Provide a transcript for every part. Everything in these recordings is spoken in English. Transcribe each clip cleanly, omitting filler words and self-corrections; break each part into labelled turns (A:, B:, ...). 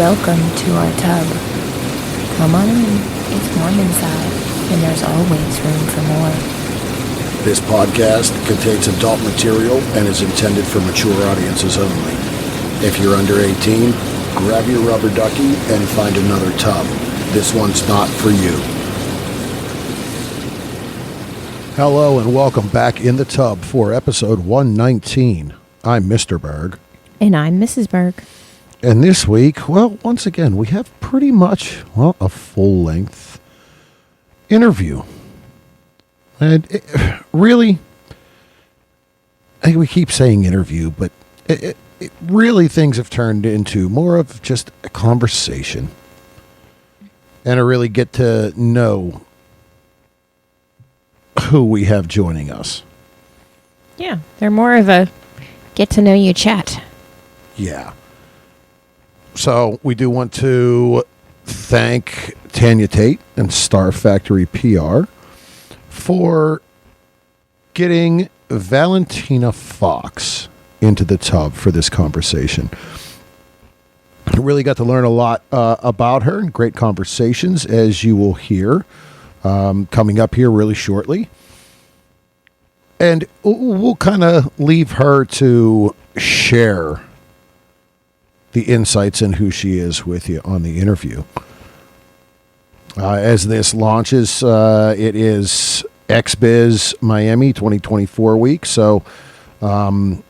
A: Welcome to our tub. Come on in. It's warm inside, and there's always room for more.
B: This podcast contains adult material and is intended for mature audiences only. If you're under 18, grab your rubber ducky and find another tub. This one's not for you. Hello and welcome back in the tub for episode 119. I'm Mr. Berg.
A: And I'm Mrs. Berg.
B: And this week, well, once again, we have pretty much, a full-length interview. And really, I think we keep saying interview, but really things have turned into more of just a conversation. And to really get to know who we have joining us.
A: Yeah, they're more of a get-to-know-you chat.
B: Yeah. So we do want to thank Tanya Tate and Star Factory PR for getting Valentina Fox into the tub for this conversation. I really got to learn a lot about her. Great conversations, as you will hear, coming up here really shortly. And we'll kind of leave her to share the insights and who she is with you on the interview. As this launches, it is XBiz Miami 2024 week. So good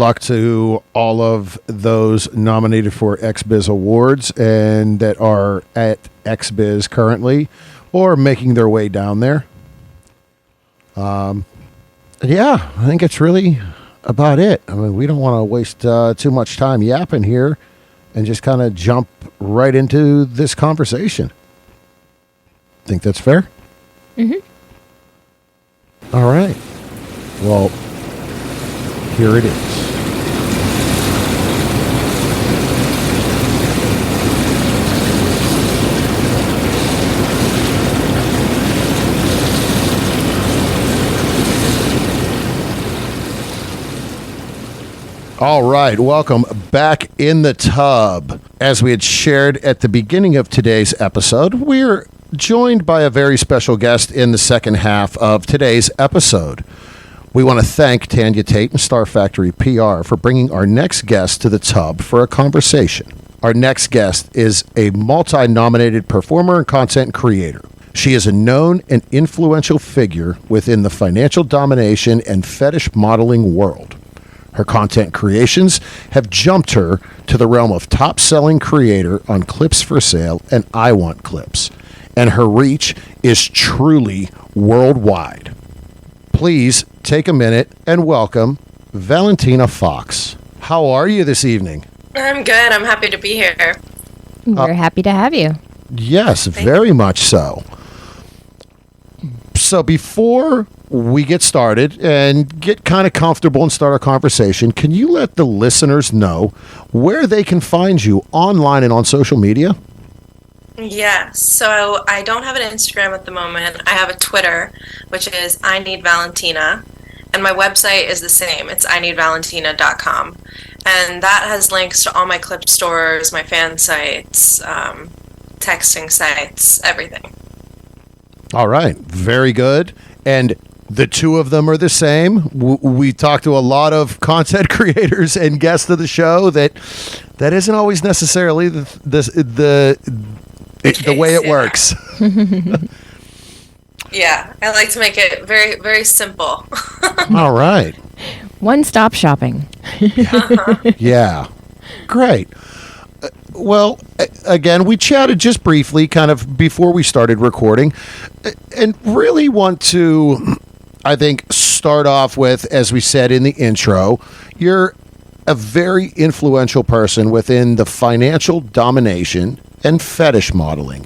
B: luck to all of those nominated for XBiz Awards and that are at XBiz currently or making their way down there. Yeah, I think it's really about it. I mean, we don't want to waste too much time yapping here and just kind of jump right into this conversation. Think that's fair?
A: Mm-hmm.
B: All right. Well, here it is. All right, welcome back in the tub. As we had shared at the beginning of today's episode, we're joined by a very special guest in the second half of today's episode. We want to thank Tanya Tate and Star Factory PR for bringing our next guest to the tub for a conversation. Our next guest is a multi-nominated performer and content creator. She is a known and influential figure within the financial domination and fetish modeling world. Her content creations have jumped her to the realm of top-selling creator on Clips for Sale and I Want Clips, and her reach is truly worldwide. Please take a minute and welcome Valentina Fox. How are you this evening?
C: I'm good. I'm happy to be here.
A: We're happy to have you.
B: Yes, very much so. So before we get started and get kind of comfortable and start our conversation, can you let the listeners know where they can find you online and on social media?
C: Yes. So I don't have an Instagram at the moment. I have a Twitter, which is I Need Valentina. And my website is the same. It's ineedvalentina.com. And that has links to all my clip stores, my fan sites, texting sites, everything.
B: All right. Very good. And the two of them are the same. We talk to a lot of content creators and guests of the show that isn't always necessarily the way it works.
C: Yeah, I like to make it very, very simple.
B: All right.
A: One-stop shopping.
B: Yeah. Great. Well, again, we chatted just briefly kind of before we started recording and really want to, I think, start off with, as we said in the intro, you're a very influential person within the financial domination and fetish modeling.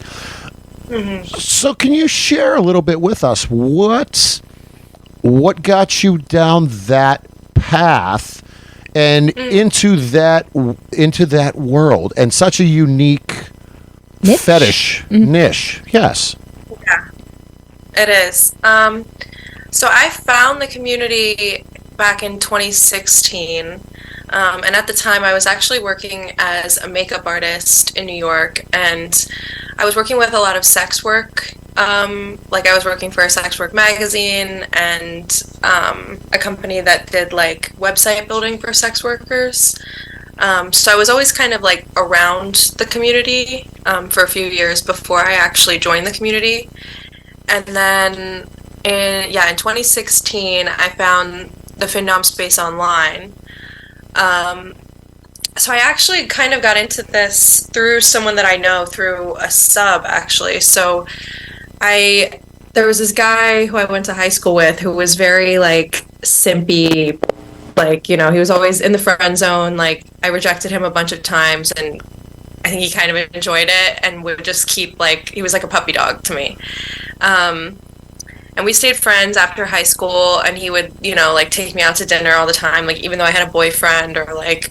B: Mm-hmm. So can you share a little bit with us what got you down that path and into that world and such a unique fetish niche? Yes.
C: Yeah, it is. So I found the community back in 2016 And at the time, I was actually working as a makeup artist in New York, and I was working with a lot of sex work. Like I was working for a sex work magazine and a company that did like website building for sex workers. So I was always kind of like around the community for a few years before I actually joined the community. And then in 2016, I found the Findom space online. So I actually kind of got into this through someone that I know through a sub actually. So there was this guy who I went to high school with who was very like simpy, like, you know, he was always in the friend zone. Like I rejected him a bunch of times and I think he kind of enjoyed it and would just keep like, he was like a puppy dog to me. And we stayed friends after high school and he would, you know, like take me out to dinner all the time. Like even though I had a boyfriend or like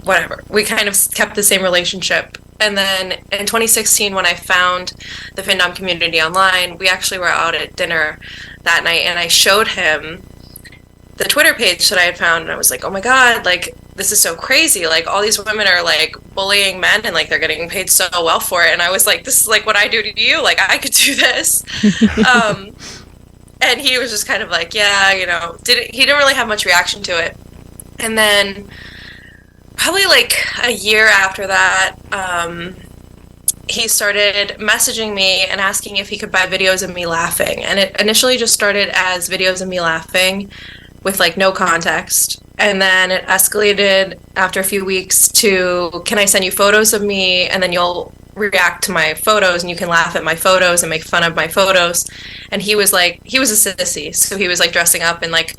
C: whatever, we kind of kept the same relationship. And then in 2016, when I found the Findom community online, we actually were out at dinner that night and I showed him the Twitter page that I had found. And I was like, oh my God, like, this is so crazy. Like, all these women are like bullying men and like they're getting paid so well for it. And I was like, this is like what I do to you. Like, I could do this. And he was just kind of like, yeah, you know, he didn't really have much reaction to it. And then probably like a year after that, he started messaging me and asking if he could buy videos of me laughing. And it initially just started as videos of me laughing with like no context. And then it escalated after a few weeks to, can I send you photos of me? And then you'll react to my photos and you can laugh at my photos and make fun of my photos. And he was like, he was a sissy. So he was like dressing up in like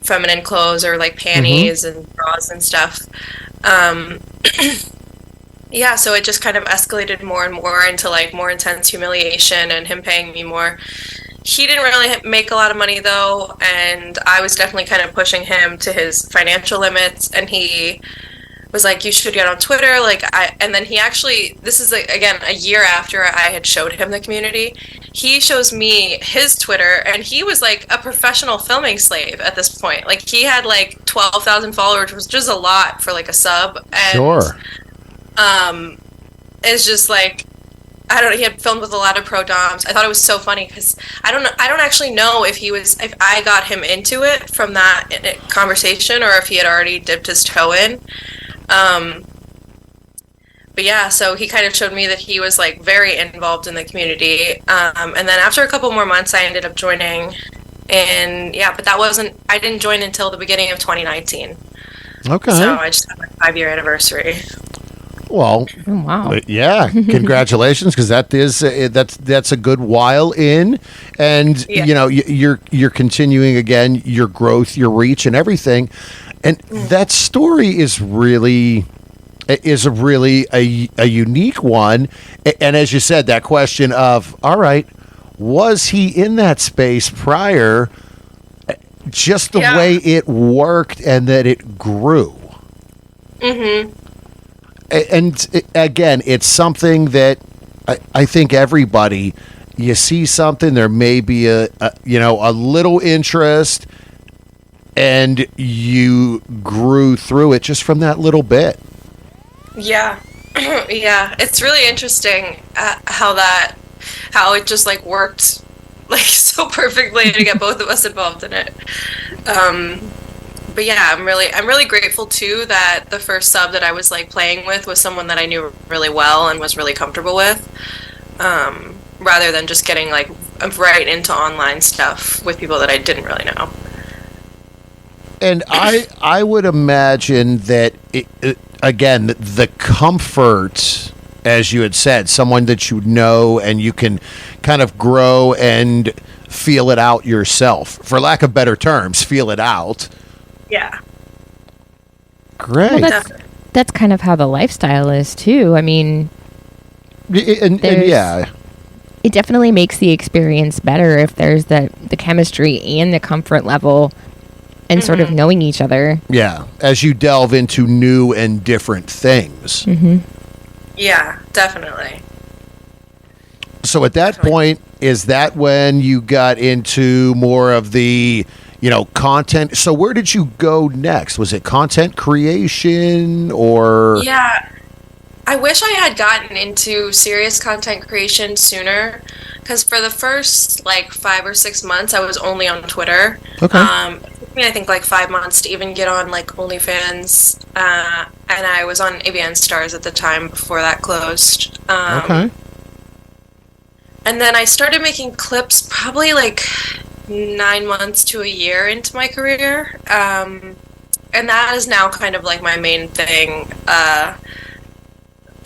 C: feminine clothes or like panties and bras and stuff. Yeah, so it just kind of escalated more and more into like more intense humiliation and him paying me more. He didn't really make a lot of money though, and I was definitely kind of pushing him to his financial limits, and he was like, you should get on Twitter. And then he actually, this is like, again, a year after I had showed him the community, he shows me his Twitter, and he was like a professional filming slave at this point. Like he had like 12,000 followers, which was just a lot for like a sub. And,
B: Sure.
C: It's just like, I don't know, he had filmed with a lot of pro doms. I thought it was so funny because I don't actually know if I got him into it from that conversation or if he had already dipped his toe in. But yeah, so he kind of showed me that he was like very involved in the community. And then after a couple more months, I ended up joining. And yeah, but I didn't join until the beginning of 2019.
B: Okay.
C: So I just had my 5-year anniversary.
B: Well,
A: Oh, wow.
B: yeah, congratulations, because that's a good while in, and
C: Yeah.
B: you know you're continuing again your growth, your reach, and everything, and that story is really a unique one, and as you said, that question of, all right, was he in that space prior, just the way it worked and that it grew. And again, it's something that I think everybody, you see something, there may be a little interest, and you grew through it just from that little bit.
C: Yeah. Yeah, it's really interesting how it just like worked like so perfectly to get both of us involved in it. But yeah, I'm really grateful too that the first sub that I was like playing with was someone that I knew really well and was really comfortable with, rather than just getting like right into online stuff with people that I didn't really know.
B: And I would imagine that again, the comfort, as you had said, someone that you know and you can kind of grow and feel it out yourself, for lack of better terms, feel it out.
C: Yeah.
B: Great.
A: Well, that's kind of how the lifestyle is too. I mean,
B: and yeah,
A: it definitely makes the experience better if there's the chemistry and the comfort level and sort of knowing each other.
B: yeah, as you delve into new and different things.
C: Yeah, definitely.
B: So at that point, is that when you got into more of the, content. So where did you go next? Was it content creation or?
C: Yeah, I wish I had gotten into serious content creation sooner, because for the first like 5 or 6 months, I was only on Twitter.
B: Okay.
C: It took me, I think, like 5 months to even get on like OnlyFans, and I was on AVN Stars at the time before that closed.
B: Okay.
C: And then I started making clips probably like 9 months to a year into my career, and that is now kind of like my main thing.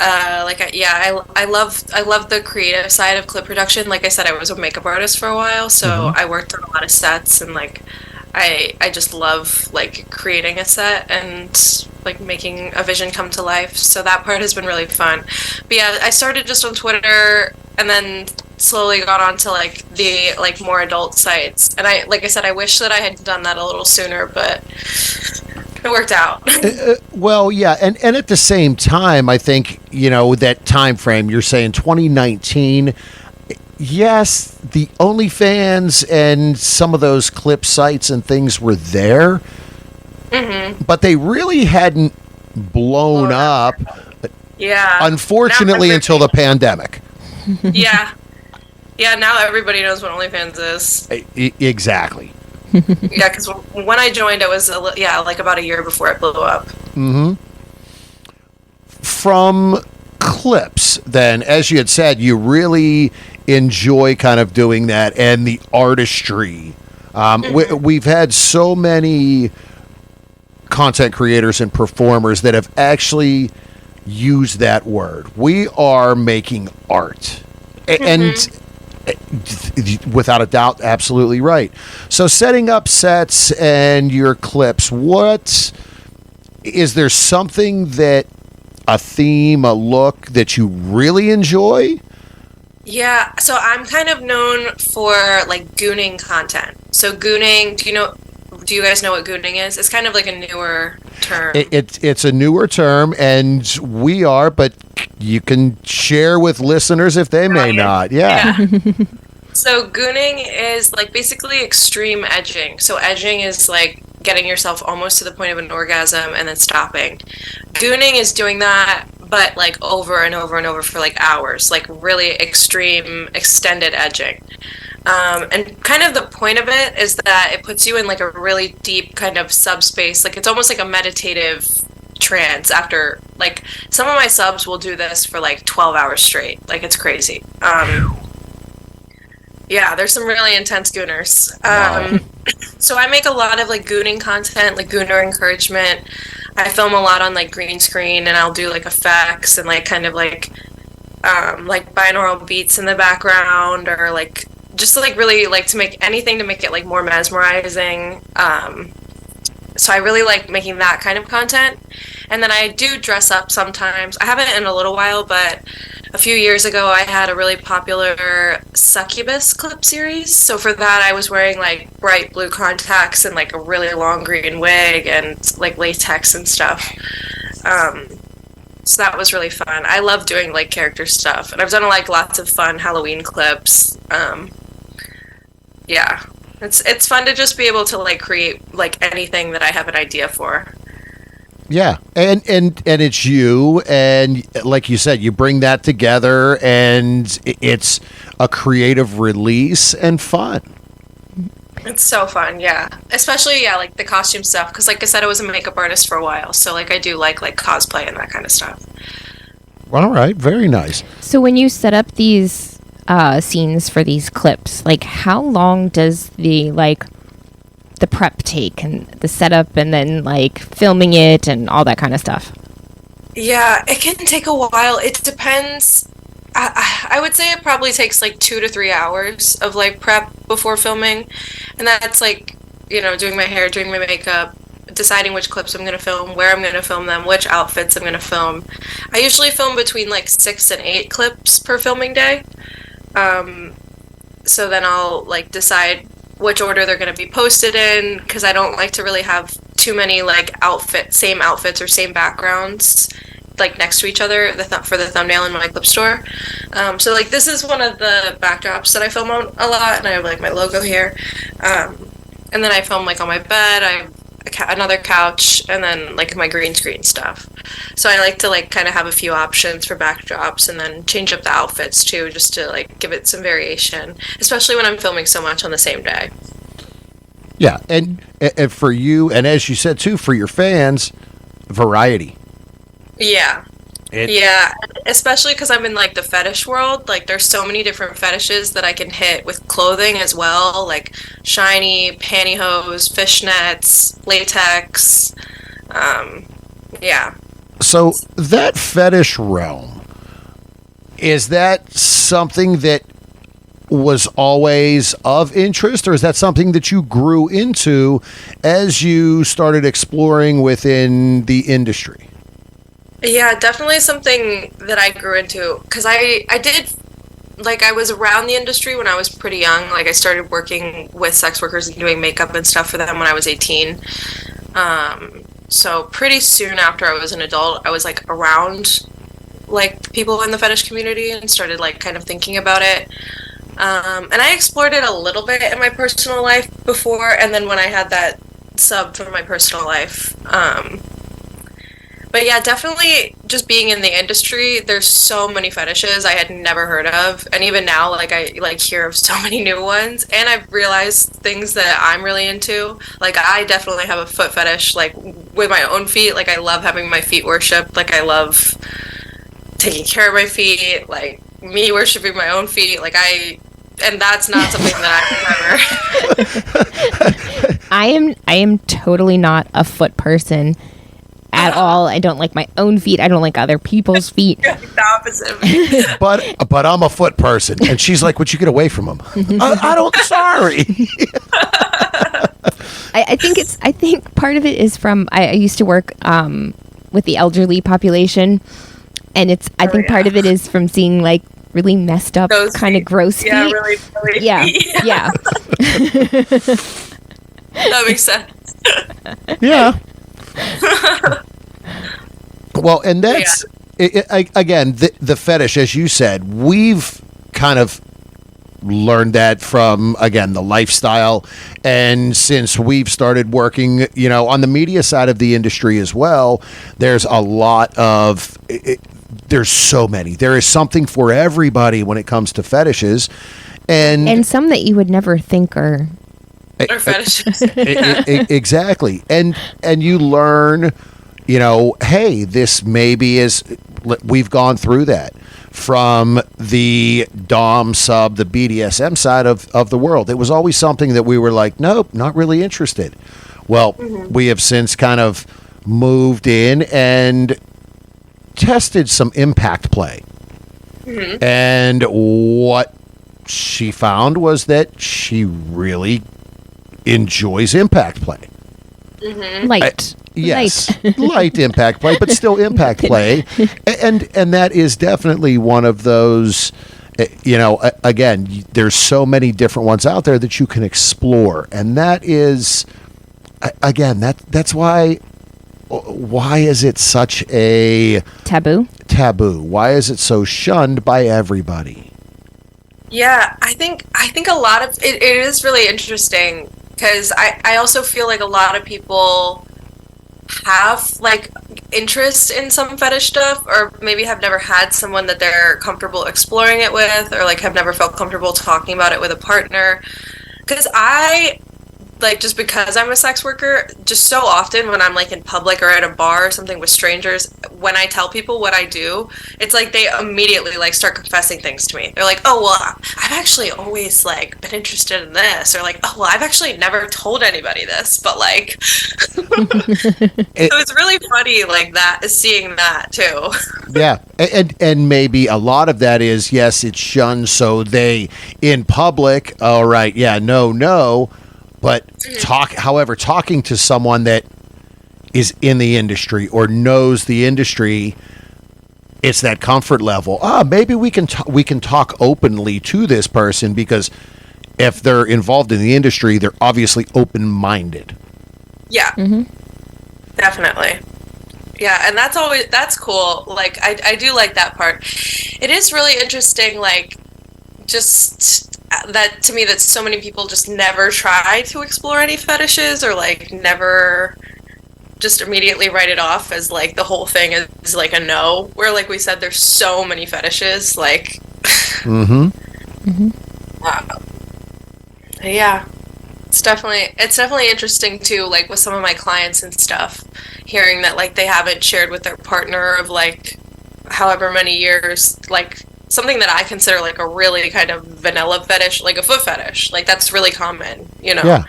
C: I love the creative side of clip production. Like I said, I was a makeup artist for a while, so I worked on a lot of sets, and like I just love like creating a set and like making a vision come to life. So that part has been really fun. But yeah, I started just on Twitter and then slowly got onto like the like more adult sites. And like I said, I wish that I had done that a little sooner, but it worked out.
B: Well, yeah, and at the same time, I think that time frame you're saying 2019. Yes, the OnlyFans and some of those clip sites and things were there, but they really hadn't blown up.
C: Yeah.
B: Unfortunately, until the pandemic.
C: Yeah. Yeah, now everybody knows what OnlyFans is.
B: Exactly.
C: Yeah, because when I joined, it was like about a year before it blew up.
B: From clips, then, as you had said, you really enjoy kind of doing that and the artistry. We've had so many content creators and performers that have actually used that word. We are making art. And without a doubt, absolutely right. So setting up sets and your clips, is there something that a theme, a look that you really enjoy?
C: Yeah, so I'm kind of known for like gooning content. So gooning, do you guys know what gooning is? It's kind of like a newer term.
B: It's a newer term, and but you can share with listeners if they may not. Yeah.
C: So gooning is like basically extreme edging. So edging is like getting yourself almost to the point of an orgasm and then stopping. Gooning is doing that, but like over and over and over for like hours, like really extreme extended edging. And kind of the point of it is that it puts you in like a really deep kind of subspace. Like it's almost like a meditative trance after, like, some of my subs will do this for like 12 hours straight. Like it's crazy. Yeah, there's some really intense gooners. So I make a lot of like gooning content, like gooner encouragement. I film a lot on like green screen, and I'll do like effects and like kind of like binaural beats in the background, or like just like really like to make anything to make it like more mesmerizing. So I really like making that kind of content. And then I do dress up sometimes. I haven't in a little while, but a few years ago I had a really popular succubus clip series. So for that I was wearing like bright blue contacts and like a really long green wig and like latex and stuff. So that was really fun. I love doing like character stuff, and I've done like lots of fun Halloween clips. Yeah. It's fun to just be able to like create like anything that I have an idea for.
B: Yeah, and it's you, and like you said, you bring that together, and it's a creative release and fun.
C: It's so fun, yeah. Especially, yeah, like the costume stuff, because like I said, I was a makeup artist for a while, so like I do like cosplay and that kind of stuff.
B: All right, very nice.
A: So when you set up these scenes for these clips, like how long does the prep take, and the setup, and then like filming it and all that kind of stuff?
C: Yeah, it can take a while. It depends. I would say it probably takes like 2 to 3 hours of like prep before filming, and that's like, doing my hair, doing my makeup, deciding which clips I'm going to film, where I'm going to film them, which outfits I'm going to film. I usually film between like 6 and 8 clips per filming day. So then I'll like decide which order they're going to be posted in, because I don't like to really have too many like same outfits or same backgrounds like next to each other for the thumbnail in my clip store. So like this is one of the backdrops that I film on a lot, and I have like my logo here. And then I film like on my bed. I have another couch, and then like my green screen stuff. So I like to like kind of have a few options for backdrops, and then change up the outfits too, just to like give it some variation, especially when I'm filming so much on the same day.
B: Yeah, and for you, and as you said too, for your fans, variety.
C: Yeah. Yeah, especially because I'm in like the fetish world. Like, there's so many different fetishes that I can hit with clothing as well, like shiny pantyhose, fishnets, latex. Yeah.
B: So that fetish realm, is that something that was always of interest, or is that something that you grew into as you started exploring within the industry?
C: Yeah, definitely something that I grew into because I did like I was around the industry when I was pretty young. Like, I started working with sex workers and doing makeup and stuff for them when I was 18. So pretty soon after I was an adult, I was like around like people in the fetish community and started like kind of thinking about it. And I explored it a little bit in my personal life before, and then when I had that sub for my personal life. But yeah, definitely just being in the industry, there's so many fetishes I had never heard of. And even now, like, I like hear of so many new ones. And I've realized things that I'm really into. Like, I definitely have a foot fetish, like with my own feet. Like, I love having my feet worshipped. Like, I love taking care of my feet, like me worshiping my own feet. And that's not something that I've ever.
A: I am totally not a foot person at all. I don't like my own feet. I don't like other people's feet.
C: The opposite.
B: But I'm a foot person, and she's like, "Would you get away from him?" I don't. Sorry.
A: I think part of it is from I used to work with the elderly population, and I think part of it is from seeing like really messed up, kind of gross feet.
C: Yeah, really
A: yeah,
C: feet.
A: Yeah.
C: That makes sense.
B: Yeah. Well, and that's again the fetish, as you said. We've kind of learned that from, again, the lifestyle, and since we've started working, on the media side of the industry as well, there's a lot of there's so many. There is something for everybody when it comes to fetishes, and
A: some that you would never think are
C: fetishes.
B: Exactly. And you learn, hey, this maybe is, we've gone through that from the Dom sub, the BDSM side of the world. It was always something that we were like, nope, not really interested. Well, we have since kind of moved in and tested some impact play. And what she found was that she really enjoys impact play.
A: Light.
B: Yes, light impact play, but still impact play. And that is definitely one of those, again, there's so many different ones out there that you can explore. And that is, again, that's why is it such a
A: taboo?
B: Why is it so shunned by everybody?
C: Yeah, I think a lot of it is really interesting because I also feel like a lot of people have like interest in some fetish stuff, or maybe have never had someone that they're comfortable exploring it with, or like have never felt comfortable talking about it with a partner. Because just because I'm a sex worker, just so often when I'm like in public or at a bar or something with strangers, when I tell people what I do, it's like they immediately like start confessing things to me. They're like, oh, well, I've actually always like been interested in this, or like, oh, well, I've actually never told anybody this, but like, so it's really funny like that, seeing that too.
B: Yeah, and maybe a lot of that is, yes, it's shunned, so they in public, all right, yeah, no. But talking to someone that is in the industry or knows the industry, it's that comfort level. Maybe we can talk openly to this person, because if they're involved in the industry, they're obviously open-minded.
C: Yeah, definitely. Yeah, and that's cool. Like, I do like that part. It is really interesting, like, just that to me that so many people just never try to explore any fetishes, or like never just immediately write it off as like the whole thing is like a no, where like we said there's so many fetishes, like yeah, it's definitely interesting too, like with some of my clients and stuff, hearing that like they haven't shared with their partner of like however many years, like something that I consider like a really kind of vanilla fetish, like a foot fetish, like that's really common, you know.
B: Yeah.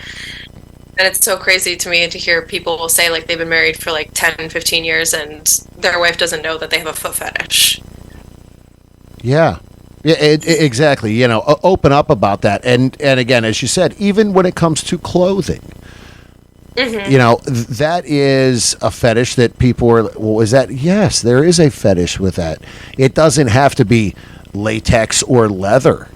C: And it's so crazy to me to hear people say like they've been married for like 10, 15 years and their wife doesn't know that they have a foot fetish.
B: Yeah. Yeah, exactly. You know, open up about that. And again, as you said, even when it comes to clothing, you know, that is a fetish that people are, well, is that? Yes, there is a fetish with that. It doesn't have to be latex or leather.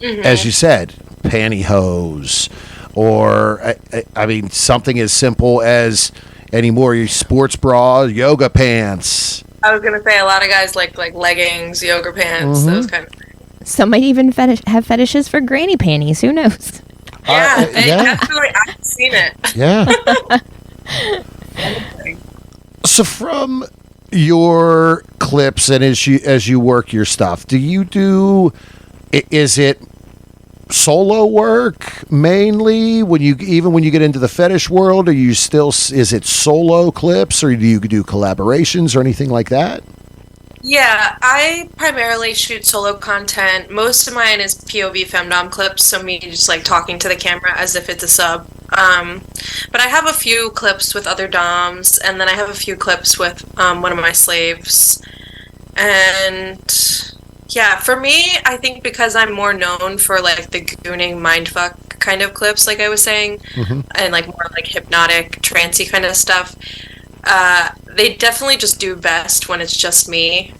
B: As you said, pantyhose, or, I mean, something as simple as anymore, your sports bra, yoga pants.
C: I was gonna say a lot of guys like leggings, yoga pants, those kind of things.
A: Some might even have fetishes for granny panties. Who knows?
C: Yeah,
B: yeah.
C: Absolutely. I've seen it.
B: Yeah. So from your clips and as you work your stuff, is it solo work mainly when you get into the fetish world? Is it solo clips, or do you do collaborations or anything like that?
C: Yeah, I primarily shoot solo content. Most of mine is POV femdom clips, so me just like talking to the camera as if it's a sub. But I have a few clips with other doms, and then I have a few clips with one of my slaves. And yeah, for me, I think because I'm more known for like the gooning mindfuck kind of clips, like I was saying, and like more like hypnotic, trancey kind of stuff, they definitely just do best when it's just me.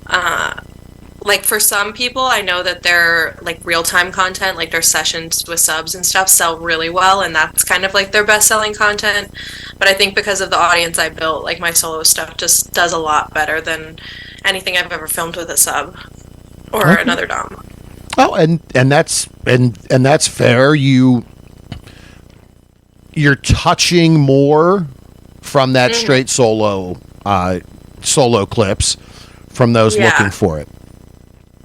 C: Like for some people, I know that their like real-time content, like their sessions with subs and stuff, sell really well, and that's kind of like their best-selling content. But I think because of the audience I built, like my solo stuff just does a lot better than anything I've ever filmed with a sub or another dom.
B: Oh, and that's fair. You're touching more from that straight solo clips from those looking for it.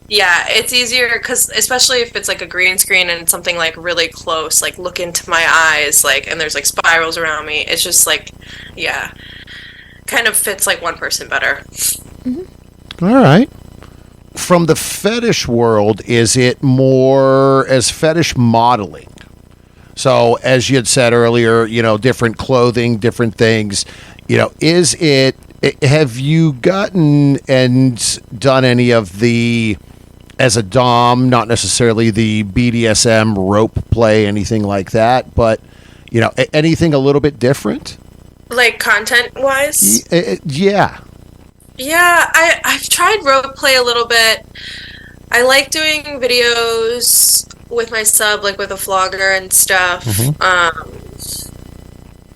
C: Yeah, it's easier because especially if it's like a green screen and something like really close, like look into my eyes, like, and there's like spirals around me. It's just like, yeah, kind of fits like one person better.
B: All right. From the fetish world, is it more as fetish modeling? So, as you had said earlier, you know, different clothing, different things. You know, have you gotten and done any of the, as a dom, not necessarily the BDSM rope play, anything like that, but, you know, anything a little bit different?
C: Like content-wise?
B: Yeah.
C: Yeah, I've tried rope play a little bit. I like doing videos with my sub, like with a vlogger and stuff.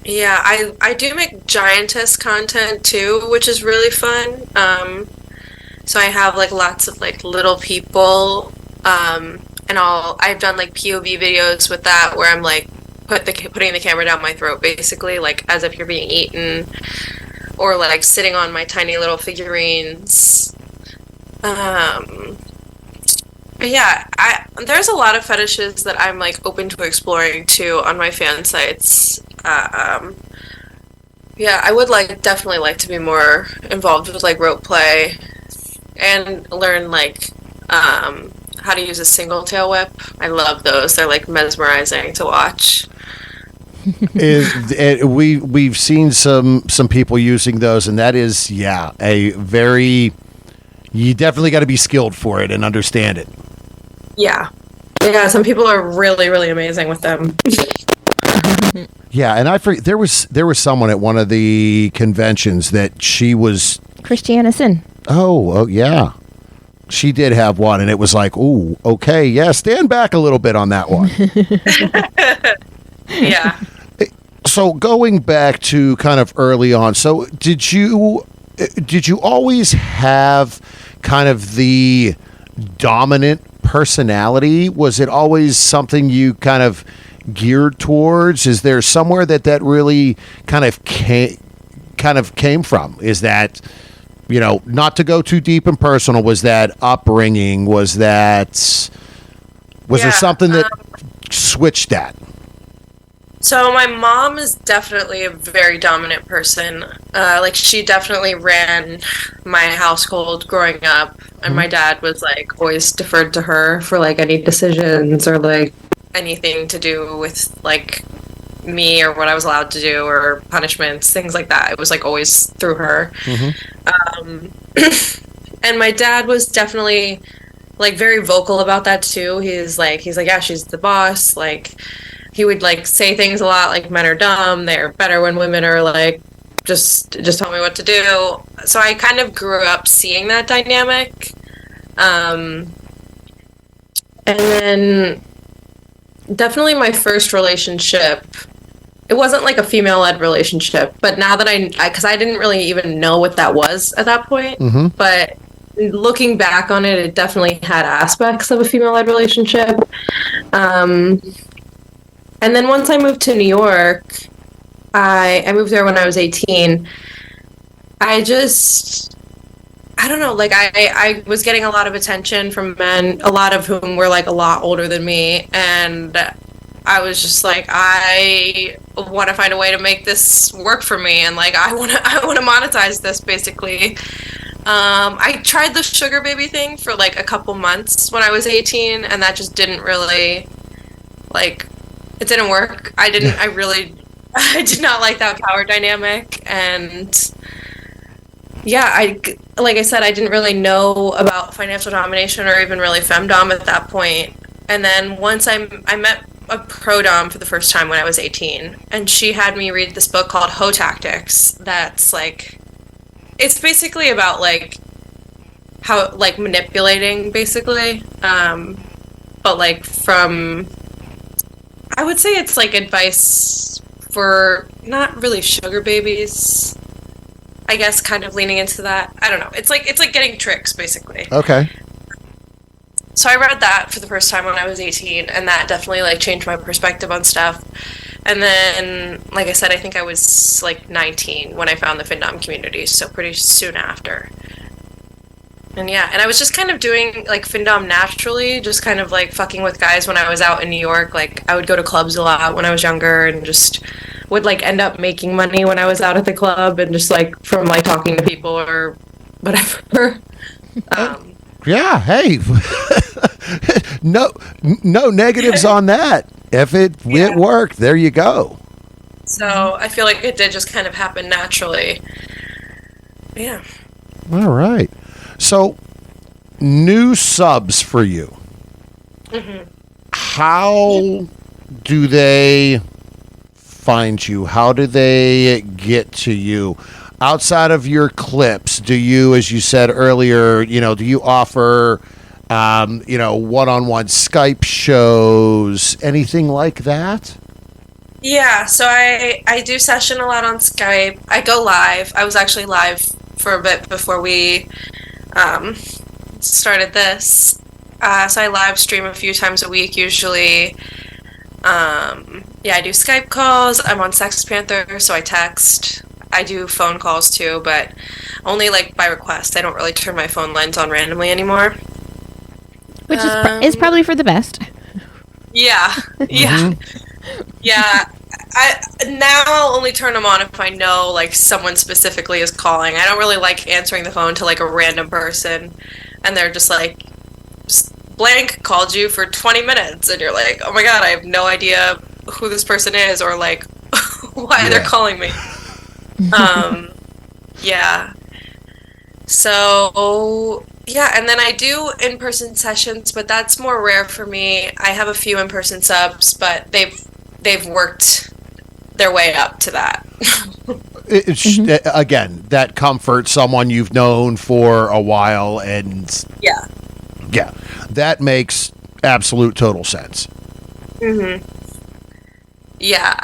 C: Yeah, I do make giantess content too, which is really fun. So I have like lots of like little people, and I've done like POV videos with that where I'm like putting the camera down my throat, basically, like as if you're being eaten, or like sitting on my tiny little figurines. But yeah, there's a lot of fetishes that I'm like open to exploring too on my fan sites. Yeah, I would definitely like to be more involved with like rope play and learn like how to use a single tail whip. I love those. They're like mesmerizing to watch.
B: We've seen some people using those, and that is a very, you definitely got to be skilled for it and understand it.
C: Yeah, some people are really, really amazing with them.
B: Yeah, and I forget, there was someone at one of the conventions that she was
A: Christiana Sin.
B: Oh yeah, she did have one, and it was like, ooh, okay, yeah, stand back a little bit on that one.
C: Yeah.
B: So going back to kind of early on, so did you always have kind of the dominant personality? Was it always something you kind of geared towards? Is there somewhere that really kind of came from? Is that, not to go too deep and personal, was that upbringing? Was there something that switched that?
C: So my mom is definitely a very dominant person. She definitely ran my household growing up, and my dad was like always deferred to her for like any decisions or like anything to do with like me or what I was allowed to do or punishments, things like that. It was like always through her. And my dad was definitely like very vocal about that too. He's like, yeah, she's the boss. Like, he would like say things a lot like men are dumb, they're better when women are like just tell me what to do. So I kind of grew up seeing that dynamic. And then definitely my first relationship, it wasn't like a female-led relationship, but now that because I didn't really even know what that was at that point, but looking back on it, it definitely had aspects of a female-led relationship. And then once I moved to New York, I moved there when I was 18. I don't know, like I was getting a lot of attention from men, a lot of whom were like a lot older than me, and I was just like, I want to find a way to make this work for me, and like I want to monetize this basically. I tried the sugar baby thing for like a couple months when I was 18, and that just didn't really it didn't work. I did not like that power dynamic, and like I said, I didn't really know about financial domination or even really femdom at that point. And then once I met a pro dom for the first time when I was 18, and she had me read this book called Hoe Tactics. That's like, it's basically about like how like manipulating basically, but like from, I would say it's like advice for not really sugar babies. I guess kind of leaning into that. I don't know. It's like getting tricks basically.
B: Okay.
C: So I read that for the first time when I was 18, and that definitely like changed my perspective on stuff. And then, like I said, I think I was like 19 when I found the findom community, so pretty soon after. And yeah, and I was just kind of doing like findom naturally, just kind of like fucking with guys when I was out in New York. Like I would go to clubs a lot when I was younger, and just would like end up making money when I was out at the club, and just like from like talking to people or whatever.
B: Yeah, hey, no negatives on that. If it worked, there you go.
C: So I feel like it did just kind of happen naturally. Yeah.
B: All right. So, new subs for you.
C: Mm-hmm.
B: How do they find you? How do they get to you? Outside of your clips, do you, as you said earlier, do you offer, one-on-one Skype shows, anything like that?
C: Yeah, so I do session a lot on Skype. I go live. I was actually live for a bit before we started this. So I live stream a few times a week usually. I do Skype calls. I'm on Sex Panther, so I text. I do phone calls too, but only like by request. I don't really turn my phone lines on randomly anymore.
A: Which is probably for the best.
C: Yeah, yeah, yeah. I'll only turn them on if I know like someone specifically is calling. I don't really like answering the phone to like a random person, and they're just like, blank called you for 20 minutes, and you're like, oh my god, I have no idea who this person is or like why they're calling me. Yeah. So, yeah, and then I do in-person sessions, but that's more rare for me. I have a few in-person subs, but they've worked their way up to that.
B: It's, again, that comfort, someone you've known for a while, and yeah, that makes absolute total sense.
C: Yeah,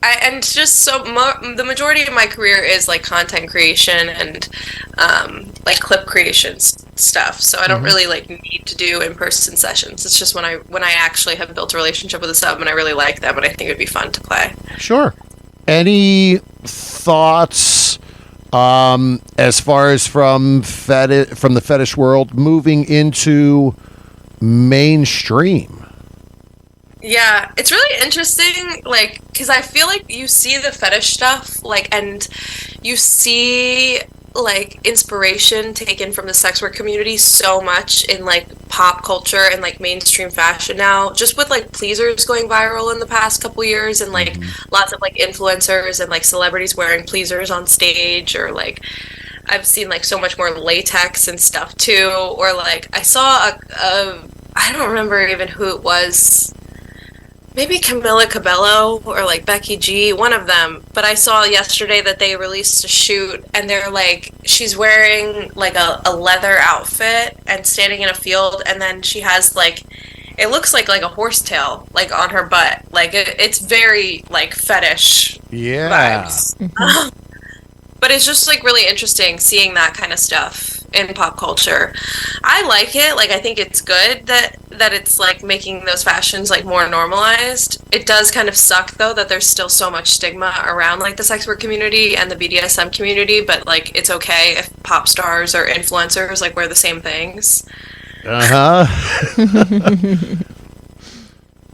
C: the majority of my career is like content creation and like clip creations stuff. So I don't really like need to do in-person sessions. It's just when I actually have built a relationship with a sub and I really like them and I think it'd be fun to play.
B: Sure. Any thoughts as far as from the fetish world moving into mainstream?
C: Yeah, it's really interesting, like, because I feel like you see the fetish stuff, like, and you see, like, inspiration taken from the sex work community so much in, like, pop culture and, like, mainstream fashion now, just with, like, pleasers going viral in the past couple years and, like, lots of, like, influencers and, like, celebrities wearing pleasers on stage or, like, I've seen, like, so much more latex and stuff, too, or, like, I saw I don't remember even who it was. Maybe Camila Cabello or like Becky G, one of them. But I saw yesterday that they released a shoot and they're like, she's wearing like a leather outfit and standing in a field. And then she has like, it looks like a horsetail, like on her butt. Like it's very like fetish vibes. But it's just like really interesting seeing that kind of stuff in pop culture. I like it. Like I think it's good that it's like making those fashions like more normalized. It does kind of suck though that there's still so much stigma around like the sex work community and the BDSM community, but like it's okay if pop stars or influencers like wear the same things.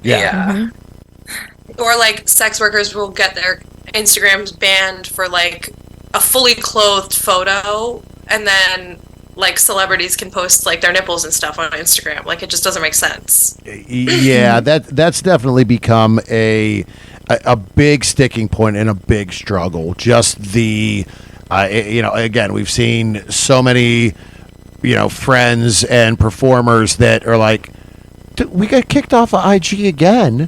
C: Yeah. Or like sex workers will get their Instagrams banned for like a fully clothed photo and then like celebrities can post like their nipples and stuff on Instagram. Like it just doesn't make sense.
B: Yeah, that's definitely become a big sticking point and a big struggle. Just the again, we've seen so many friends and performers that are like, we got kicked off of IG again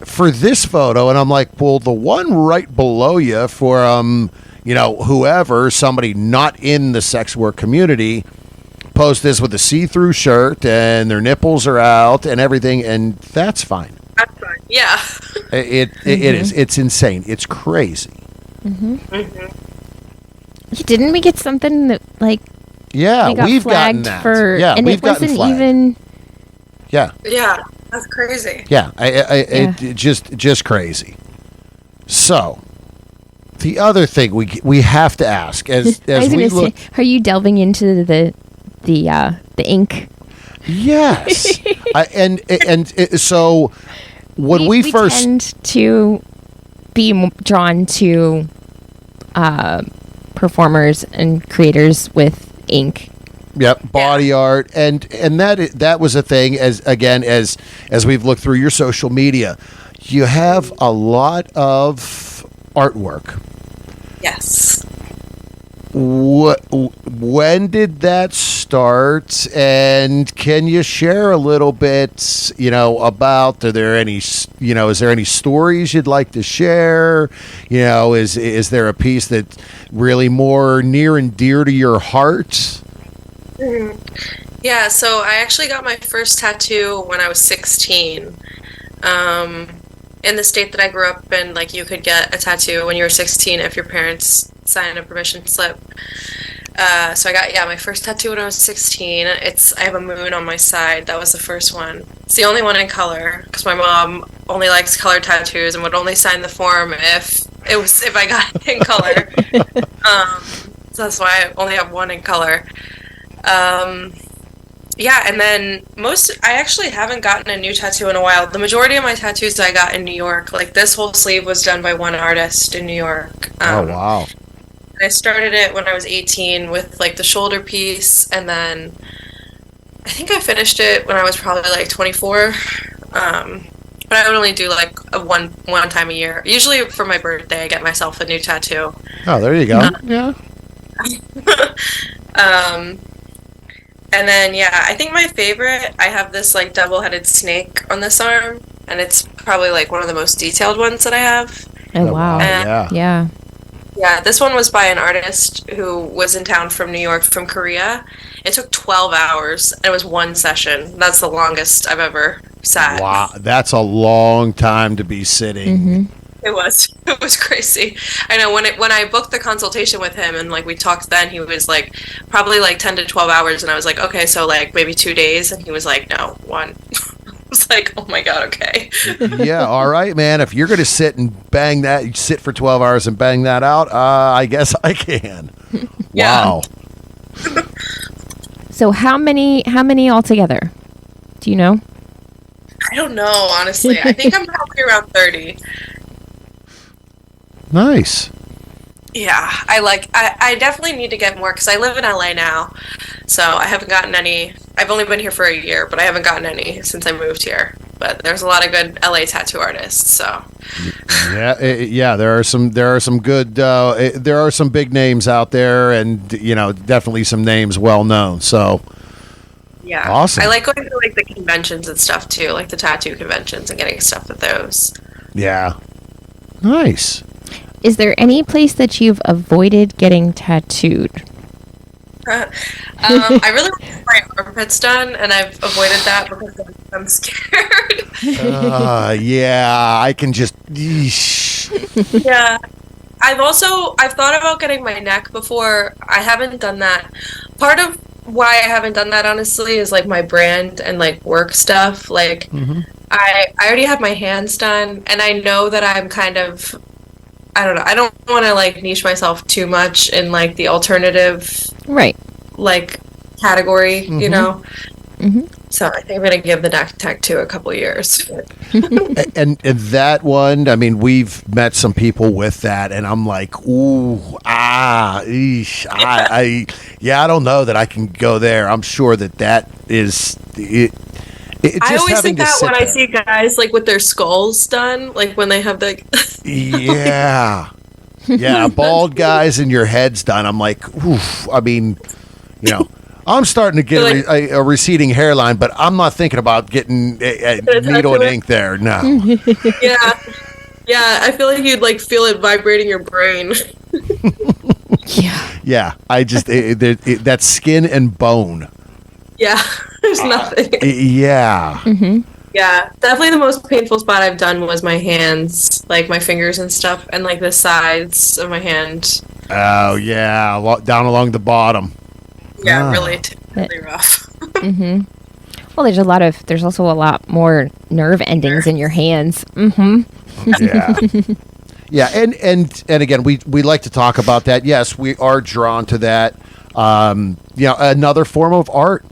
B: for this photo, and I'm like, well, the one right below you for whoever, somebody not in the sex work community, post this with a see-through shirt and their nipples are out and everything, and that's fine.
C: That's fine. Yeah.
B: It is. It's insane. It's crazy.
A: Didn't we get something that like?
B: Yeah,
A: we've gotten that. And
B: we've
A: it wasn't
B: flagged.
A: even.
B: Yeah.
C: Yeah, that's crazy.
B: Yeah, it just crazy. So. The other thing we have to ask as we look,
A: are you delving into the ink?
B: Yes, so when we first
A: tend to be drawn to performers and creators with ink.
B: Yep, body art, and that was a thing. As we've looked through your social media, you have a lot of artwork.
C: Yes.
B: When did that start? And can you share a little bit, about? Is there any stories you'd like to share? Is there a piece that's really more near and dear to your heart?
C: Yeah. So I actually got my first tattoo when I was 16. In the state that I grew up in, like you could get a tattoo when you were 16 if your parents signed a permission slip. So I got my first tattoo when I was 16. I have a moon on my side. That was the first one. It's the only one in color because my mom only likes color tattoos and would only sign the form if I got it in color. So that's why I only have one in color. Yeah, and then I actually haven't gotten a new tattoo in a while. The majority of my tattoos I got in New York. Like this whole sleeve was done by one artist in New York.
B: Oh, wow.
C: I started it when I was 18 with like the shoulder piece, and then I think I finished it when I was probably like 24. But I would only do like one time a year. Usually for my birthday, I get myself a new tattoo.
B: Oh, there you go. Yeah.
C: And then, I think my favorite, I have this, like, double-headed snake on this arm, and it's probably, like, one of the most detailed ones that I have.
A: Oh, wow. Yeah.
C: Yeah, this one was by an artist who was in town from New York, from Korea. It took 12 hours, and it was one session. That's the longest I've ever sat.
B: Wow, that's a long time to be sitting.
C: It was. It was crazy. I know when I booked the consultation with him and like we talked then, he was like probably like 10 to 12 hours and I was like, "Okay, so like maybe 2 days." And he was like, "No, one." I was like, "Oh my God, okay."
B: Yeah, all right, man. If you're going to sit and bang that, you sit for 12 hours and bang that out, I guess I can.
C: Yeah.
B: Wow.
A: So how many altogether? Do you know?
C: I don't know, honestly. I think I'm probably around 30.
B: Nice.
C: Yeah, I definitely need to get more because I live in LA now. So I haven't gotten any. I've only been here for a year, but I haven't gotten any since I moved here. But there's a lot of good LA tattoo artists, so.
B: Yeah, there are some good there are some big names out there, and definitely some names well known. So
C: Yeah.
B: awesome.
C: I like going to like the conventions and stuff too, like the tattoo conventions and getting stuff at those.
B: Yeah, nice.
A: Is there any place that you've avoided getting tattooed?
C: I really want to get my armpits done, and I've avoided that because I'm scared.
B: Yeah, I can just. Yeesh.
C: Yeah. I've thought about getting my neck before. I haven't done that. Part of why I haven't done that honestly is like my brand and like work stuff. Like I already have my hands done and I know that I'm kind of I don't know. I don't want to like niche myself too much in like the alternative
A: Right.
C: like category, you know. So I think I'm gonna give the neck tattoo a couple years.
B: and that one, I mean, we've met some people with that, and I'm like, ooh, eesh, I don't know that I can go there. I'm sure that is it.
C: I
B: just
C: always
B: having
C: think
B: to
C: that
B: sit
C: when I
B: there.
C: see guys like with their skulls done, like when they have the
B: Yeah. Yeah, bald guys and your head's done. I'm like, oof. I mean, I'm starting to get a receding hairline, but I'm not thinking about getting a needle and ink there. No.
C: yeah, yeah. I feel like you'd like feel it vibrating your brain.
A: Yeah.
B: Yeah, I just that's skin and bone.
C: Yeah, there's nothing.
B: Yeah.
C: Yeah, definitely the most painful spot I've done was my hands, like my fingers and stuff, and like the sides of my hand.
B: Oh yeah, down along the bottom.
C: Yeah, really rough.
A: Well, there's also a lot more nerve endings in your hands.
B: Yeah. Yeah, and again, we like to talk about that. Yes, we are drawn to that. Another form of art.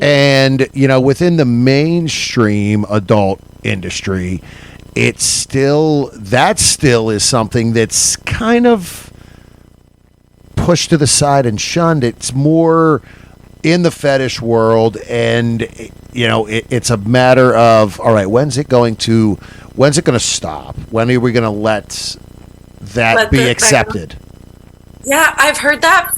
B: And within the mainstream adult industry, that still is something that's kind of pushed to the side and shunned. It's more in the fetish world, and it's a matter of, all right, when's it going to stop? When are we going to let that be accepted?
C: Yeah, I've heard that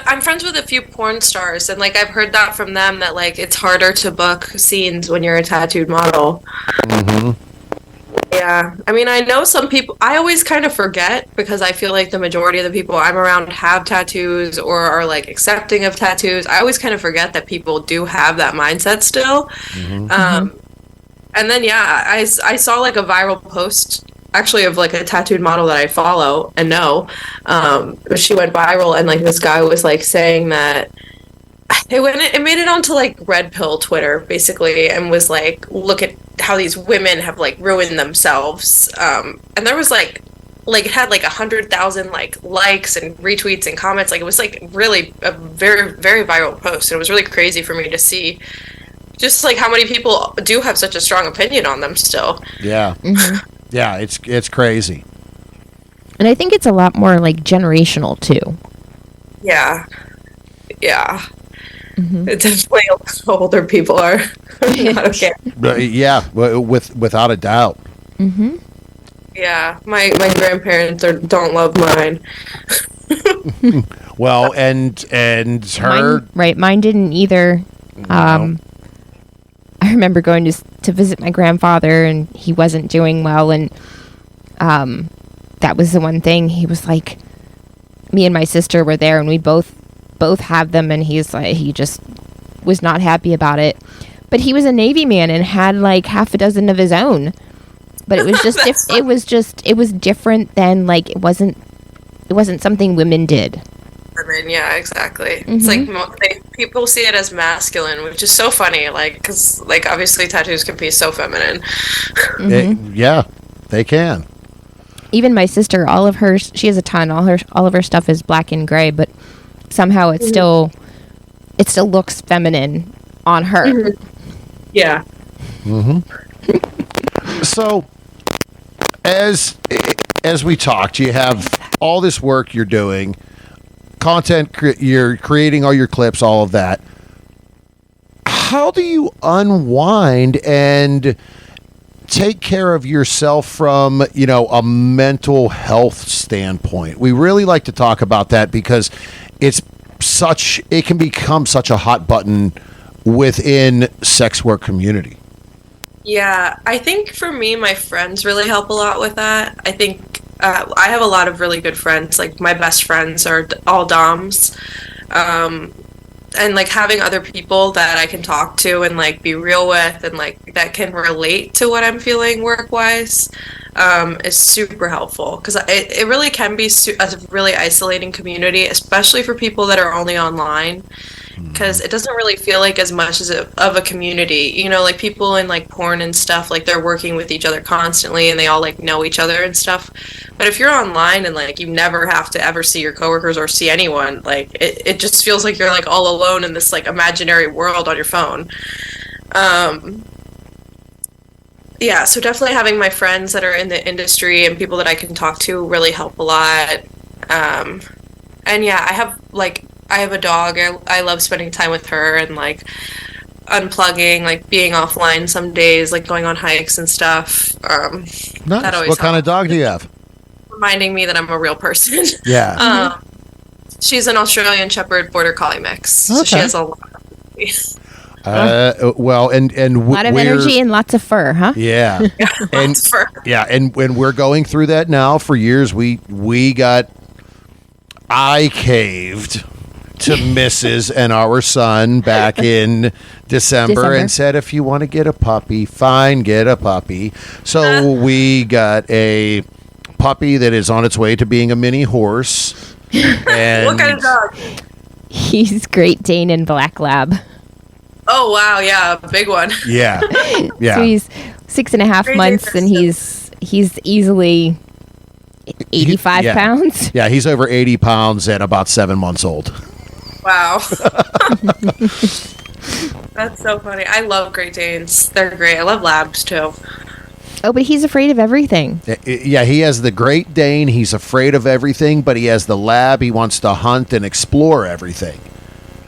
C: I'm friends with a few porn stars, and like I've heard that from them that like it's harder to book scenes when you're a tattooed model. Yeah, I mean, I know some people. I always kind of forget because I feel like the majority of the people I'm around have tattoos or are like accepting of tattoos. I always kind of forget that people do have that mindset still. And then yeah, I saw like a viral post actually of like a tattooed model that I follow and know. She went viral and like this guy was like saying that it made it onto like Red Pill Twitter basically and was like, look at how these women have like ruined themselves. And there was like it had like 100,000 like likes and retweets and comments. Like it was like really a very, very viral post. And it was really crazy for me to see just like how many people do have such a strong opinion on them still.
B: Yeah. Yeah, it's crazy.
A: And I think it's a lot more like generational too.
C: Yeah. Yeah. It's definitely older people are not okay.
B: Yeah, without a doubt.
C: Yeah, my grandparents don't love mine.
B: Well, and her
A: Mine didn't either. I remember going to visit my grandfather, and he wasn't doing well, and that was the one thing. He was like, me and my sister were there, and we both have them, and he's like, he just was not happy about it. But he was a Navy man and had like half a dozen of his own. But it was just it was different than like it wasn't something women did.
C: Women, yeah, exactly. It's like people see it as masculine, which is so funny. Like, because like obviously tattoos can be so feminine.
B: Yeah, they can.
A: Even my sister, she has a ton. All of her stuff is black and gray, but somehow it still looks feminine on her.
C: Yeah.
B: So, as we talked, you have all this work you're doing, content, you're creating all your clips, all of that. How do you unwind and take care of yourself from, a mental health standpoint? We really like to talk about that because it can become such a hot button within sex work community.
C: Yeah, I think for me, my friends really help a lot with that. I think I have a lot of really good friends. Like my best friends are all doms. And like having other people that I can talk to and like be real with and like that can relate to what I'm feeling work wise is super helpful because it really can be a really isolating community, especially for people that are only online, because it doesn't really feel like as much as of a community, like people in like porn and stuff, like they're working with each other constantly and they all like know each other and stuff. But if you're online and like you never have to ever see your coworkers or see anyone, like it just feels like you're like all alone in this like imaginary world on your phone. Yeah, so definitely having my friends that are in the industry and people that I can talk to really help a lot. And yeah, I have a dog. I love spending time with her and like unplugging, like being offline some days, like going on hikes and stuff.
B: Nice. What kind of dog do you have?
C: Reminding me that I'm a real person.
B: Yeah.
C: She's an Australian Shepherd Border Collie mix. So she has a lot of
B: well, and
A: a lot of energy and lots of fur, huh?
B: Yeah. And
C: fur.
B: Yeah, and when we're going through that now, for years we got caved to Mrs. and our son back in December and said, if you want to get a puppy, fine, get a puppy. So we got a puppy that is on its way to being a mini horse. And
C: what kind of dog?
A: He's Great Dane and Black Lab.
C: Oh wow, yeah, big one.
B: Yeah. Yeah.
A: So he's 6.5 months and he's easily 85 pounds.
B: Yeah, he's over 80 pounds at about 7 months old.
C: Wow. That's so funny. I love Great Danes. They're great. I love Labs too.
A: Oh, but he's afraid of everything.
B: Yeah, he has the Great Dane. He's afraid of everything, but he has the Lab. He wants to hunt and explore everything.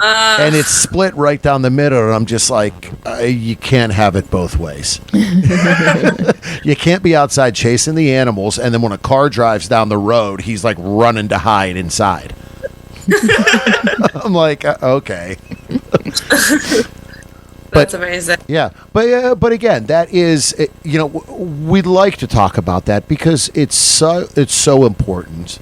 B: And it's split right down the middle, and I'm just like, you can't have it both ways. You can't be outside chasing the animals, and then when a car drives down the road, he's like running to hide inside. I'm like, okay.
C: That's amazing.
B: Yeah, but again, that is, we'd like to talk about that because it's so important.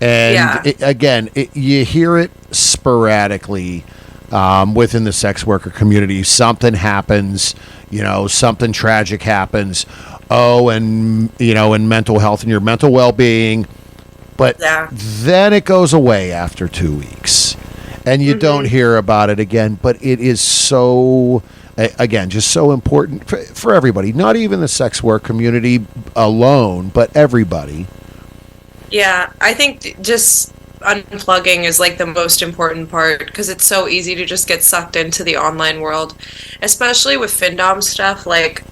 B: And you hear it sporadically within the sex worker community. Something happens, something tragic happens. Oh, and in mental health and your mental well-being. But then it goes away after 2 weeks. And you don't hear about it again. But it is so, again, just so important for everybody. Not even the sex work community alone, but everybody.
C: Yeah, I think just unplugging is like the most important part because it's so easy to just get sucked into the online world, especially with findom stuff. Like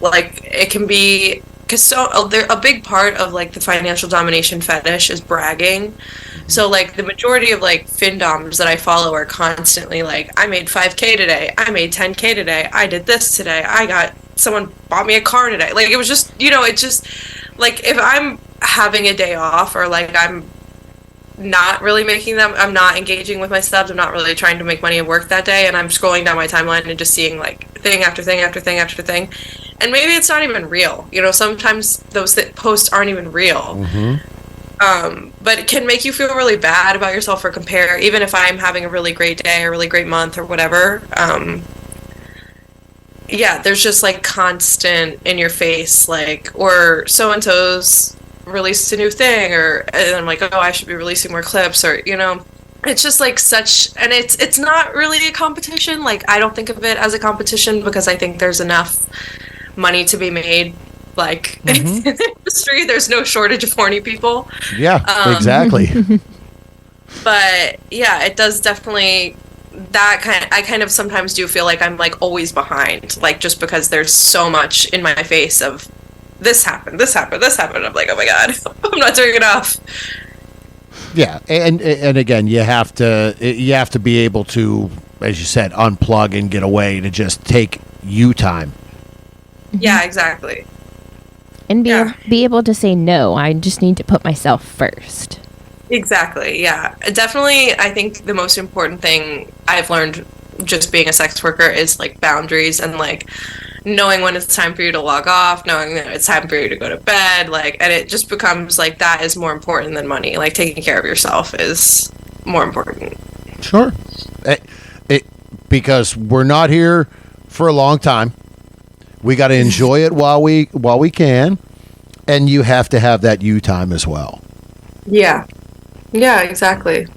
C: it can be because a big part of like the financial domination fetish is bragging. So like the majority of like findoms that I follow are constantly like, I made 5K today, I made 10K today, I did this today, someone bought me a car today. Like it was just, it just like if I'm having a day off or like I'm not really I'm not engaging with my subs, I'm not really trying to make money at work that day, and I'm scrolling down my timeline and just seeing like thing after thing after thing after thing, and maybe it's not even real. Sometimes those posts aren't even real. But it can make you feel really bad about yourself or compare, even if I'm having a really great day or really great month or whatever. yeah, there's just like constant in your face, like, or so and so's released a new thing, or and I'm like, oh, I should be releasing more clips, or it's just like such, and it's not really a competition. Like, I don't think of it as a competition because I think there's enough money to be made. Like in the industry, there's no shortage of horny people.
B: Yeah, exactly.
C: But yeah, it does definitely I kind of sometimes do feel like I'm like always behind, like just because there's so much in my face of this happened, this happened, this happened. I'm like, oh my God, I'm not doing enough.
B: Yeah, and again, you have to be able to, as you said, unplug and get away to just take you time.
C: Yeah, exactly.
A: And be able to say no. I just need to put myself first.
C: Exactly. Yeah, definitely. I think the most important thing I've learned just being a sex worker is like boundaries and like knowing when it's time for you to log off, knowing that it's time for you to go to bed, like, and it just becomes like that is more important than money. Like taking care of yourself is more important.
B: Sure. Because we're not here for a long time. We got to enjoy it while we can, and you have to have that you time as well.
C: Yeah. Yeah, exactly.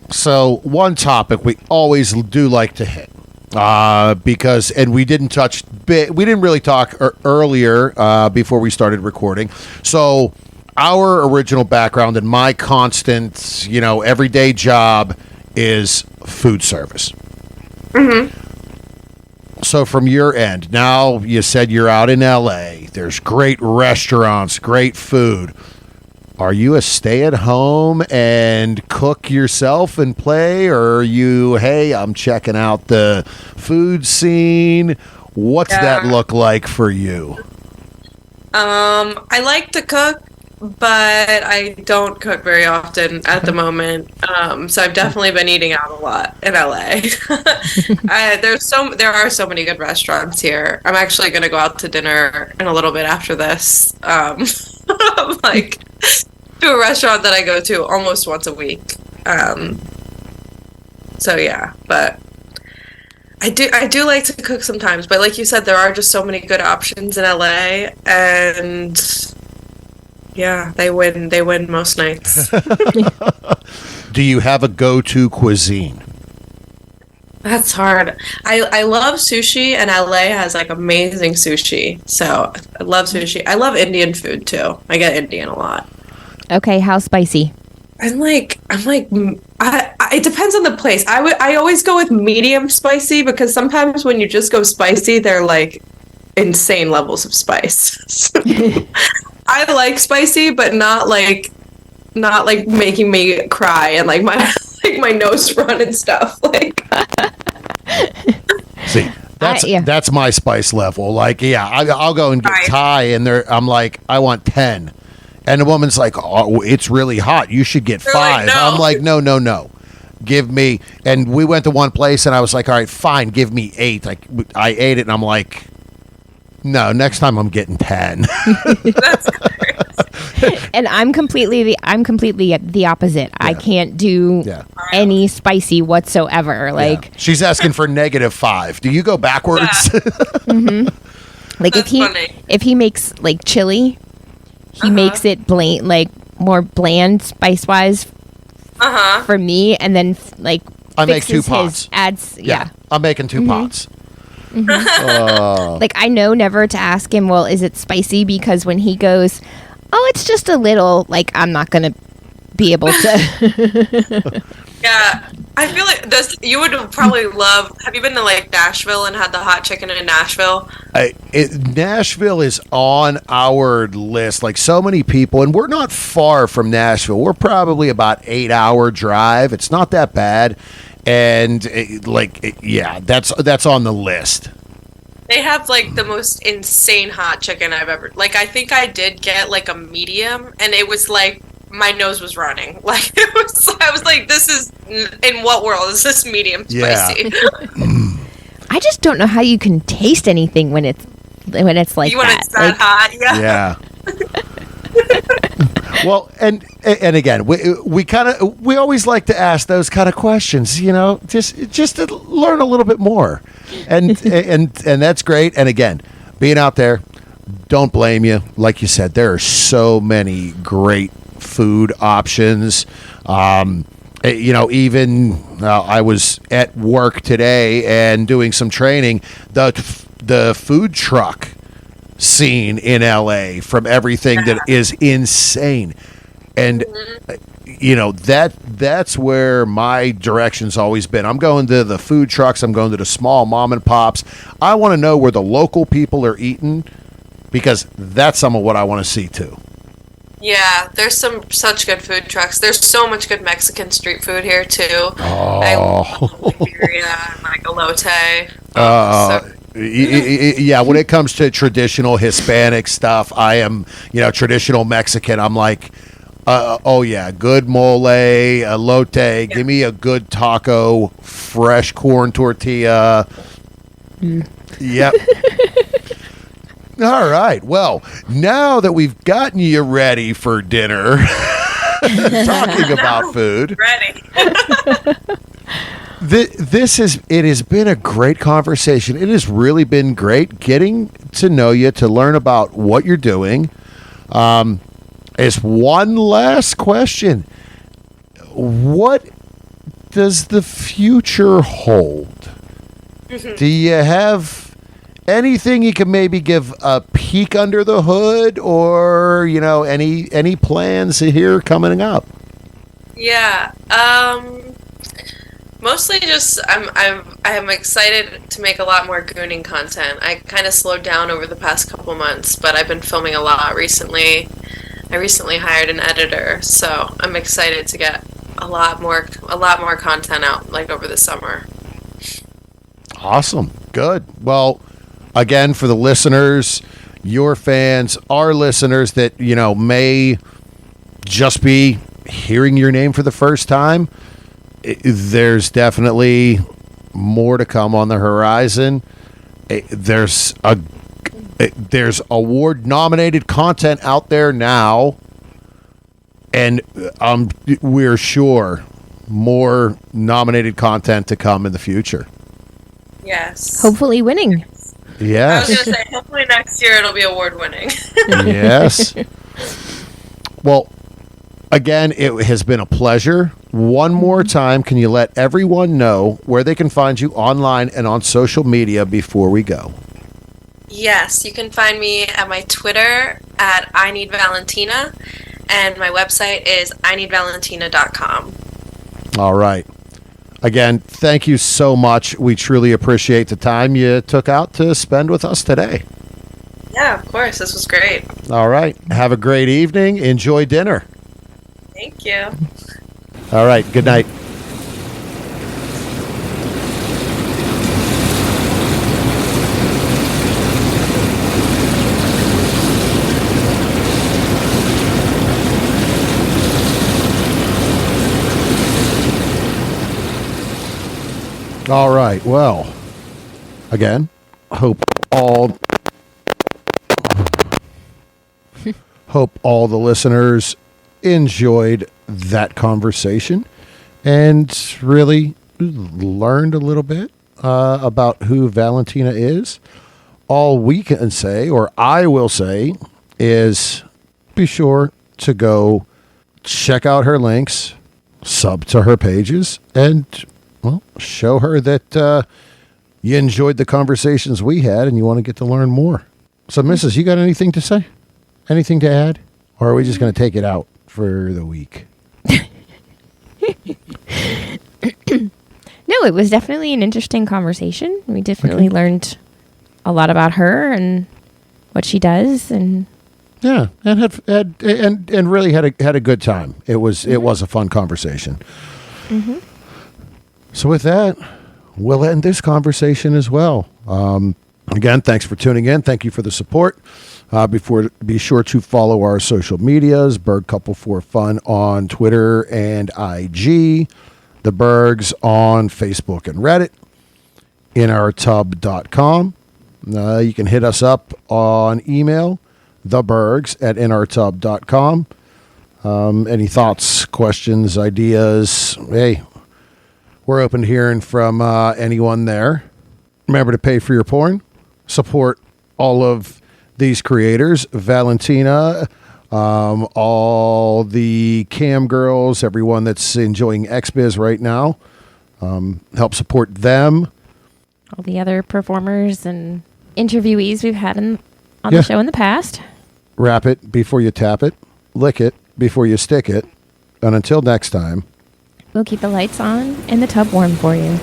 B: So one topic we always do like to hit, because, and we didn't really talk earlier before we started recording. So our original background and my constant, everyday job is food service. Mm-hmm. So from your end, now you said you're out in LA. There's great restaurants, great food. Are you a stay-at-home and cook yourself and play, or are you, hey, I'm checking out the food scene? What's that look like for you?
C: I like to cook, but I don't cook very often at the moment. So I've definitely been eating out a lot in LA. There are so many good restaurants here. I'm actually going to go out to dinner in a little bit after this. Like to a restaurant that I go to almost once a week. So yeah, but I do like to cook sometimes, but like you said, there are just so many good options in LA, and yeah, they win most nights.
B: Do you have a go-to cuisine?
C: That's hard. I love sushi, and LA has like amazing sushi. So I love sushi. I love Indian food too. I get Indian a lot.
A: Okay, how spicy?
C: It depends on the place. I always go with medium spicy because sometimes when you just go spicy, they're like insane levels of spice. I like spicy, but not like making me cry and like my nose run and stuff. Like,
B: see, that's my spice level. Like, yeah, I'll go and get Thai, and I'm like, I want 10. And the woman's like, oh, it's really hot. You should get 5.
C: Like, no.
B: I'm like, no. Give me. And we went to one place, and I was like, all right, fine, give me 8. Like, I ate it, and I'm like, no, next time I'm getting 10.
C: That's
A: And I'm completely the opposite. Yeah. I can't do any spicy whatsoever. Like
B: she's asking for -5. Do you go backwards?
C: Yeah.
A: Mm-hmm. Like if he makes like chili, he makes it more bland spice wise for me, and then like
B: I make 2 pots.
A: Adds
B: I'm making 2 pots.
A: Mm-hmm. Like I know never to ask him, well, is it spicy? Because when he goes, oh, it's just a little, like I'm not gonna be able to.
C: Yeah, I feel like you would probably love. Have you been to like Nashville and had the hot chicken in Nashville?
B: Nashville is on our list. Like so many people, and we're not far from Nashville. We're probably about 8-hour drive. It's not that bad, and that's on the list.
C: They have like the most insane hot chicken I've ever. Like I think I did get like a medium, and it was like my nose was running. Like I was like, this is in what world is this medium spicy?
A: I just don't know how you can taste anything when it's like
C: when
A: that.
C: It's that hot,
B: yeah. Well, and again, we always like to ask those kind of questions, just to learn a little bit more. and that's great. And again, being out there, don't blame you. Like you said, there are so many great food options. Even I was at work today and doing some training. The food truck scene in LA, from everything that is insane. And that's where my direction's always been. I'm going to the food trucks, I'm going to the small mom and pops. I want to know where the local people are eating, because that's some of what I want to see too.
C: Yeah, there's such good food trucks. There's so much good Mexican street food here too. I love like birria and like elote.
B: Yeah, when it comes to traditional Hispanic stuff, I am, traditional Mexican. I'm like, good mole, elote. Yeah. Give me a good taco, fresh corn tortilla. Yep. All right. Well, now that we've gotten you ready for dinner, talking about food.
C: Ready.
B: It has been a great conversation. It has really been great getting to know you, to learn about what you're doing. Is one last question. What does the future hold? Do you have anything you can maybe give a peek under the hood, or any plans here coming up?
C: Yeah. Mostly just I'm excited to make a lot more gooning content. I kind of slowed down over the past couple months, but I've been filming a lot recently. I recently hired an editor, so I'm excited to get a lot more content out like over the summer.
B: Awesome. Good. Well, again, for the listeners, your fans, our listeners that may just be hearing your name for the first time, there's definitely more to come on the horizon. There's award-nominated content out there now, and we're sure more nominated content to come in the future.
C: Yes.
A: Hopefully winning.
B: Yes.
C: I was going to say, hopefully next year it'll be award-winning.
B: Yes. Well, again, it has been a pleasure. One more time, can you let everyone know where they can find you online and on social media before we go?
C: Yes, you can find me at my Twitter at I Need Valentina, and my website is ineedvalentina.com.
B: All right. Again, thank you so much. We truly appreciate the time you took out to spend with us today.
C: Yeah, of course. This was great.
B: All right. Have a great evening. Enjoy dinner.
C: Thank you.
B: All right. Good night. All right. Well, again, hope all the listeners enjoyed that conversation and really learned a little bit about who Valentina is. All we can say, or I will say, is be sure to go check out her links, sub to her pages, and show her that you enjoyed the conversations we had and you want to get to learn more. So, Mrs., you got anything to say? Anything to add? Or are we just going to take it out for the week?
A: No, it was definitely an interesting conversation. We definitely learned a lot about her and what she does, and
B: yeah, and really had a good time. It was a fun conversation. Mm-hmm. So with that, we'll end this conversation as well. Again, thanks for tuning in. Thank you for the support. Be sure to follow our social medias, Berg Couple for Fun on Twitter and IG, The Bergs on Facebook and Reddit, inrtub.com. You can hit us up on email, thebergs@inrtub.com. Any thoughts, questions, ideas? Hey, we're open to hearing from anyone there. Remember to pay for your porn. Support all of these creators. Valentina, all the cam girls, everyone that's enjoying XBiz right now. Help support them.
A: All the other performers and interviewees we've had on the show in the past.
B: Wrap it before you tap it. Lick it before you stick it. And until next time,
A: we'll keep the lights on and the tub warm for you.